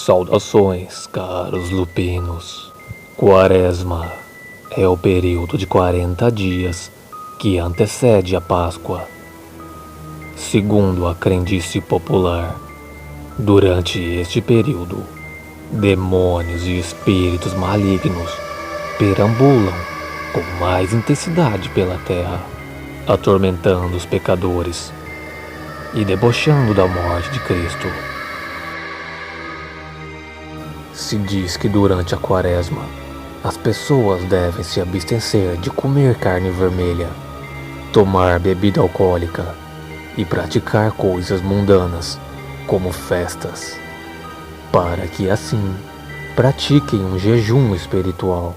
Saudações, caros lupinos. Quaresma é o período de 40 dias que antecede a Páscoa. Segundo a crendice popular, durante este período, demônios e espíritos malignos perambulam com mais intensidade pela terra, atormentando os pecadores e debochando da morte de Cristo. Se diz que durante a Quaresma, as pessoas devem se abster de comer carne vermelha, tomar bebida alcoólica e praticar coisas mundanas, como festas, para que assim pratiquem um jejum espiritual.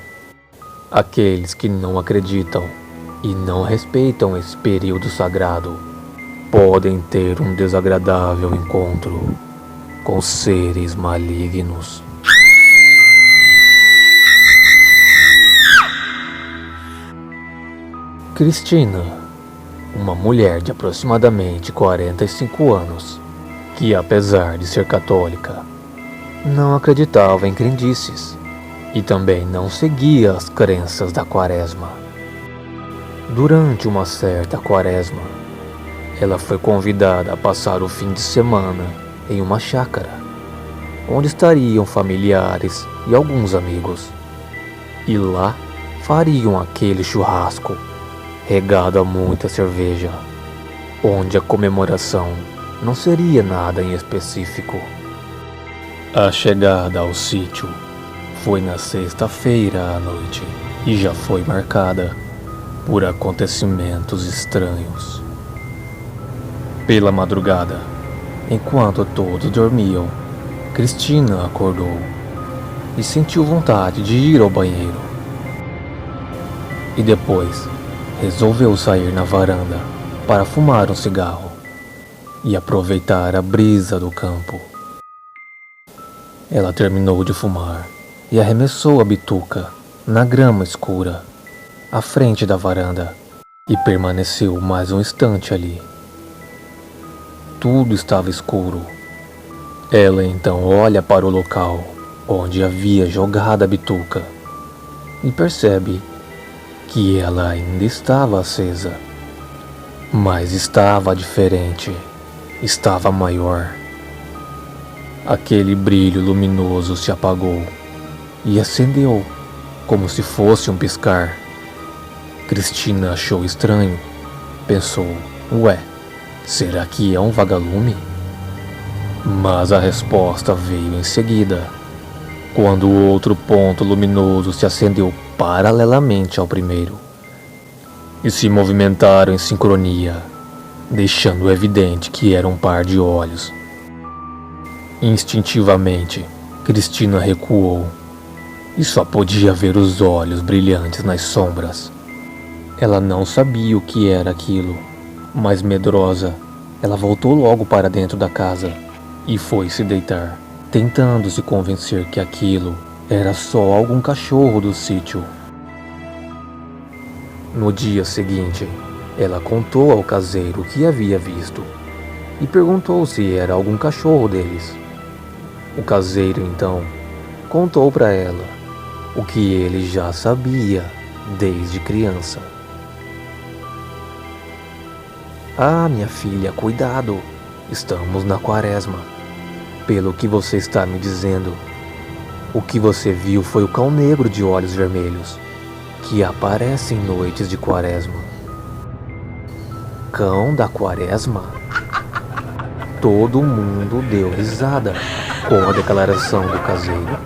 Aqueles que não acreditam e não respeitam esse período sagrado podem ter um desagradável encontro com seres malignos. Cristina, uma mulher de aproximadamente 45 anos, que apesar de ser católica, não acreditava em crendices e também não seguia as crenças da Quaresma. Durante uma certa Quaresma, ela foi convidada a passar o fim de semana em uma chácara, onde estariam familiares e alguns amigos, e lá fariam aquele churrasco regado a muita cerveja, onde a comemoração não seria nada em específico. A chegada ao sítio foi na sexta-feira à noite e já foi marcada por acontecimentos estranhos. Pela madrugada, enquanto todos dormiam, Cristina acordou e sentiu vontade de ir ao banheiro. E depois resolveu sair na varanda para fumar um cigarro e aproveitar a brisa do campo. Ela terminou de fumar e arremessou a bituca na grama escura, à frente da varanda, e permaneceu mais um instante ali. Tudo estava escuro. Ela então olha para o local onde havia jogado a bituca e percebe que ela ainda estava acesa, mas estava diferente, estava maior. Aquele brilho luminoso se apagou e acendeu, como se fosse um piscar. Cristina achou estranho, pensou, ué, será que é um vagalume? Mas a resposta veio em seguida, quando o outro ponto luminoso se acendeu paralelamente ao primeiro e se movimentaram em sincronia, deixando evidente que era um par de olhos. Instintivamente, Cristina recuou e só podia ver os olhos brilhantes nas sombras. Ela não sabia o que era aquilo, mas medrosa, ela voltou logo para dentro da casa e foi se deitar, tentando se convencer que aquilo era só algum cachorro do sítio. No dia seguinte, ela contou ao caseiro o que havia visto e perguntou se era algum cachorro deles. O caseiro então contou para ela o que ele já sabia desde criança. Ah, minha filha, cuidado, estamos na Quaresma. Pelo que você está me dizendo, o que você viu foi o cão negro de olhos vermelhos, que aparece em noites de Quaresma. Cão da Quaresma? Todo mundo deu risada com a declaração do caseiro.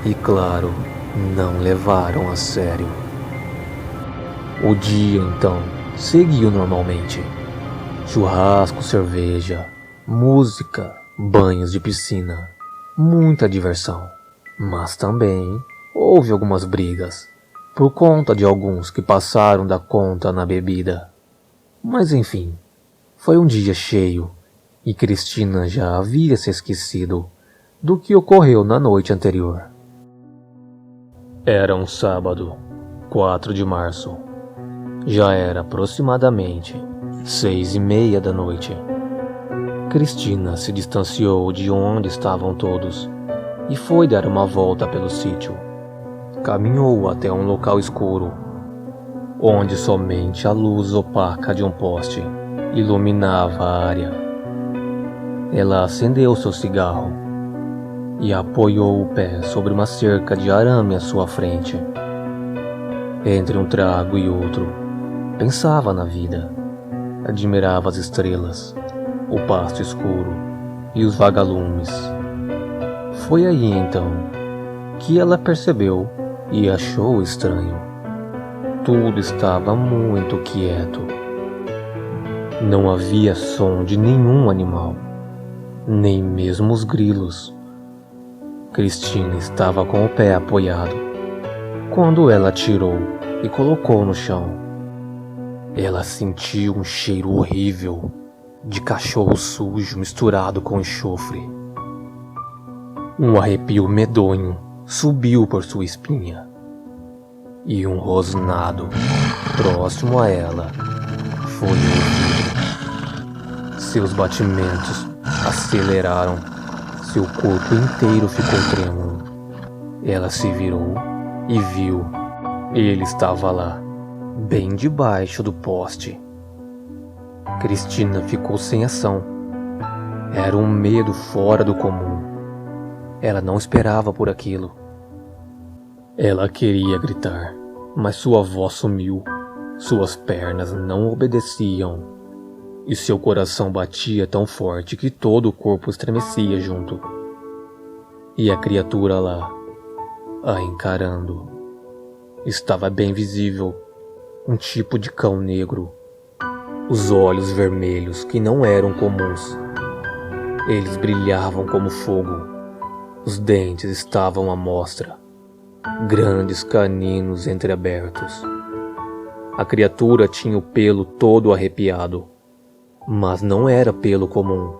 E claro, não levaram a sério. O dia então seguiu normalmente. Churrasco, cerveja, música, banhos de piscina, muita diversão. Mas também houve algumas brigas, por conta de alguns que passaram da conta na bebida. Mas enfim, foi um dia cheio e Cristina já havia se esquecido do que ocorreu na noite anterior. Era um sábado, 4 de março. Já era aproximadamente 6:30 da noite. Cristina se distanciou de onde estavam todos e foi dar uma volta pelo sítio. Caminhou até um local escuro, onde somente a luz opaca de um poste iluminava a área. Ela acendeu seu cigarro e apoiou o pé sobre uma cerca de arame à sua frente. Entre um trago e outro, pensava na vida, admirava as estrelas, o pasto escuro e os vagalumes. Foi aí então que ela percebeu e achou estranho. Tudo estava muito quieto. Não havia som de nenhum animal, nem mesmo os grilos. Cristina estava com o pé apoiado, quando ela tirou e colocou no chão. Ela sentiu um cheiro horrível de cachorro sujo misturado com enxofre. Um arrepio medonho subiu por sua espinha, e um rosnado próximo a ela foi ouvido. Seus batimentos aceleraram, seu corpo inteiro ficou trêmulo. Ela se virou e viu. Ele estava lá, bem debaixo do poste. Cristina ficou sem ação. Era um medo fora do comum. Ela não esperava por aquilo. Ela queria gritar, mas sua voz sumiu. Suas pernas não obedeciam e seu coração batia tão forte que todo o corpo estremecia junto. E a criatura lá, a encarando, estava bem visível, um tipo de cão negro. Os olhos vermelhos que não eram comuns. Eles brilhavam como fogo. Os dentes estavam à mostra, grandes caninos entreabertos. A criatura tinha o pelo todo arrepiado, mas não era pelo comum.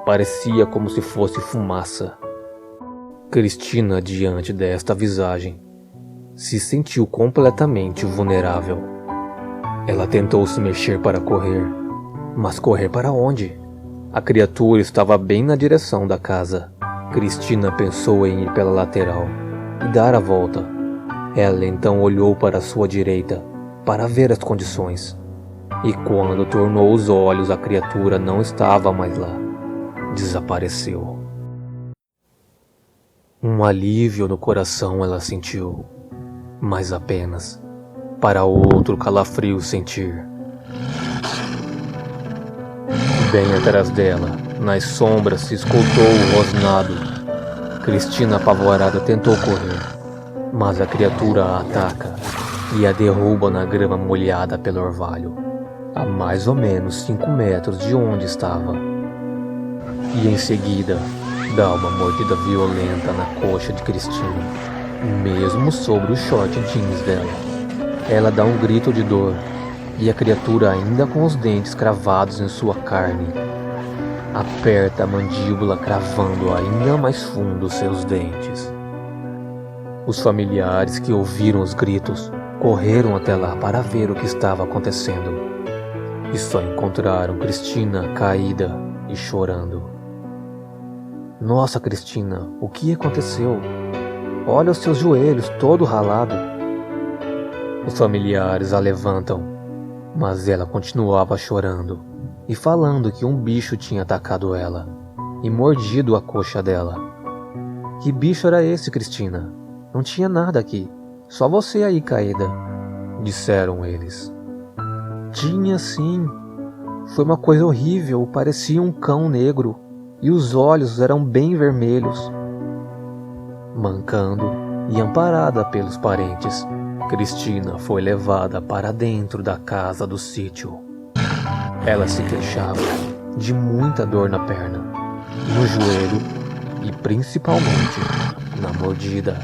Parecia como se fosse fumaça. Cristina, diante desta visagem, se sentiu completamente vulnerável. Ela tentou se mexer para correr, mas correr para onde? A criatura estava bem na direção da casa. Cristina pensou em ir pela lateral e dar a volta. Ela então olhou para sua direita para ver as condições. E quando tornou os olhos, a criatura não estava mais lá. Desapareceu. Um alívio no coração ela sentiu, mas apenas para outro calafrio sentir. Bem atrás dela, nas sombras, se escutou o rosnado. Cristina, apavorada, tentou correr, mas a criatura a ataca e a derruba na grama molhada pelo orvalho, a mais ou menos 5 metros de onde estava. E em seguida, dá uma mordida violenta na coxa de Cristina, mesmo sobre o short jeans dela. Ela dá um grito de dor, e a criatura, ainda com os dentes cravados em sua carne, aperta a mandíbula, cravando ainda mais fundo seus dentes. Os familiares que ouviram os gritos correram até lá para ver o que estava acontecendo, e só encontraram Cristina caída e chorando. Nossa, Cristina, o que aconteceu? Olha os seus joelhos, todo ralado. Os familiares a levantam, mas ela continuava chorando e falando que um bicho tinha atacado ela e mordido a coxa dela. Que bicho era esse, Cristina? Não tinha nada aqui, só você aí caída, disseram eles. Tinha sim, foi uma coisa horrível, parecia um cão negro e os olhos eram bem vermelhos. Mancando e amparada pelos parentes, Cristina foi levada para dentro da casa do sítio. Ela se queixava de muita dor na perna, no joelho e principalmente na mordida.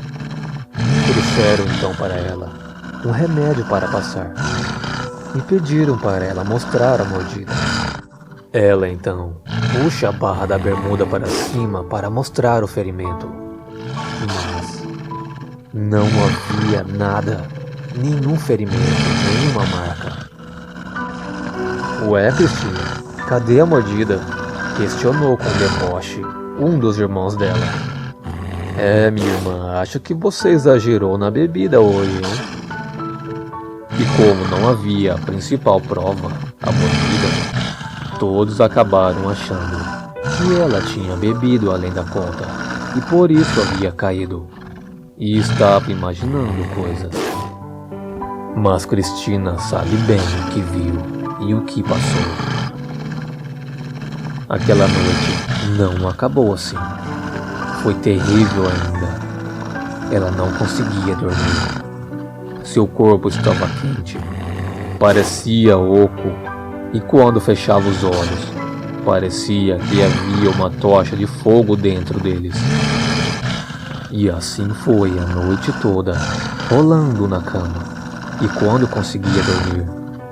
Trouxeram então para ela um remédio para passar e pediram para ela mostrar a mordida. Ela então puxa a barra da bermuda para cima para mostrar o ferimento, mas não havia nada, nenhum ferimento, nenhuma marca. Ué, Cristina, cadê a mordida? questionou com deboche um dos irmãos dela. Minha irmã, acho que você exagerou na bebida hoje, hein? E como não havia a principal prova, a mordida, todos acabaram achando que ela tinha bebido além da conta e por isso havia caído e estava imaginando coisas. Mas Cristina sabe bem o que viu e o que passou. Aquela noite não acabou assim. Foi terrível ainda. Ela não conseguia dormir. Seu corpo estava quente, parecia oco, e quando fechava os olhos, parecia que havia uma tocha de fogo dentro deles. E assim foi a noite toda, rolando na cama. E quando conseguia dormir,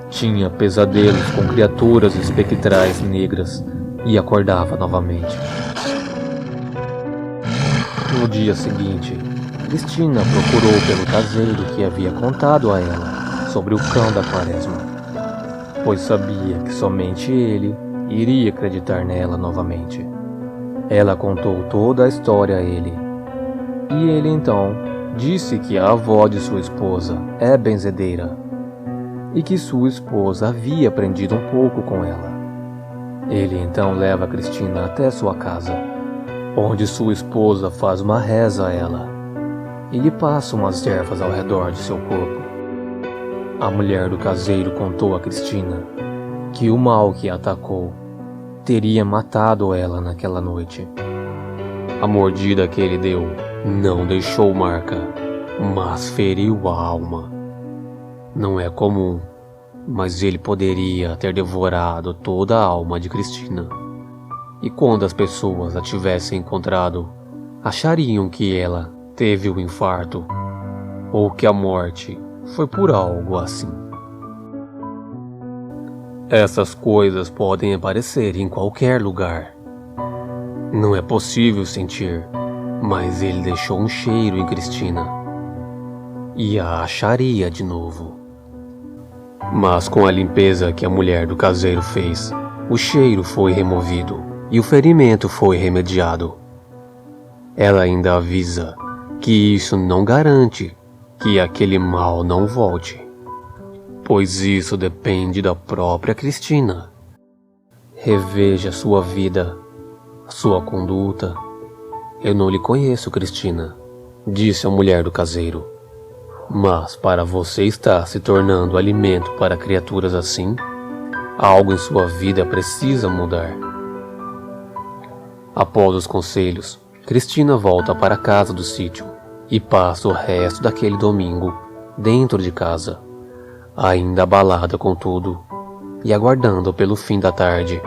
tinha pesadelos com criaturas espectrais negras e acordava novamente. No dia seguinte, Cristina procurou pelo caseiro que havia contado a ela sobre o cão da Quaresma, pois sabia que somente ele iria acreditar nela novamente. Ela contou toda a história a ele, e ele então disse que a avó de sua esposa é benzedeira e que sua esposa havia aprendido um pouco com ela. Ele então leva Cristina até sua casa, onde sua esposa faz uma reza a ela e lhe passa umas ervas ao redor de seu corpo. A mulher do caseiro contou a Cristina que o mal que a atacou teria matado ela naquela noite. A mordida que ele deu não deixou marca, mas feriu a alma. Não é comum, mas ele poderia ter devorado toda a alma de Cristina. E quando as pessoas a tivessem encontrado, achariam que ela teve um infarto, ou que a morte foi por algo assim. Essas coisas podem aparecer em qualquer lugar. Não é possível sentir, mas ele deixou um cheiro em Cristina e a acharia de novo. Mas com a limpeza que a mulher do caseiro fez, o cheiro foi removido e o ferimento foi remediado. Ela ainda avisa que isso não garante que aquele mal não volte, pois isso depende da própria Cristina. Reveja sua vida, sua conduta. Eu não lhe conheço, Cristina, disse a mulher do caseiro. Mas para você estar se tornando alimento para criaturas assim, algo em sua vida precisa mudar. Após os conselhos, Cristina volta para a casa do sítio e passa o resto daquele domingo dentro de casa, ainda abalada com tudo e aguardando pelo fim da tarde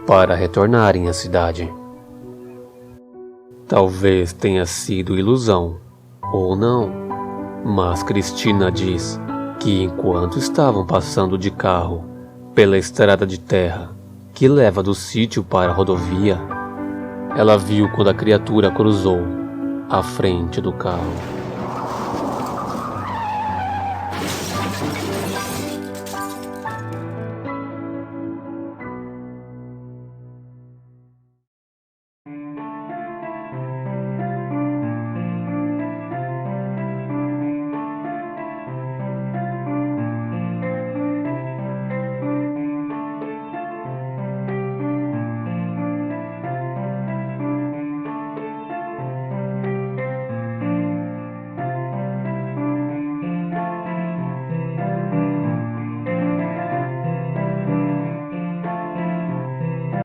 para retornarem à cidade. Talvez tenha sido ilusão, ou não, mas Cristina diz que enquanto estavam passando de carro pela estrada de terra que leva do sítio para a rodovia, ela viu quando a criatura cruzou à frente do carro.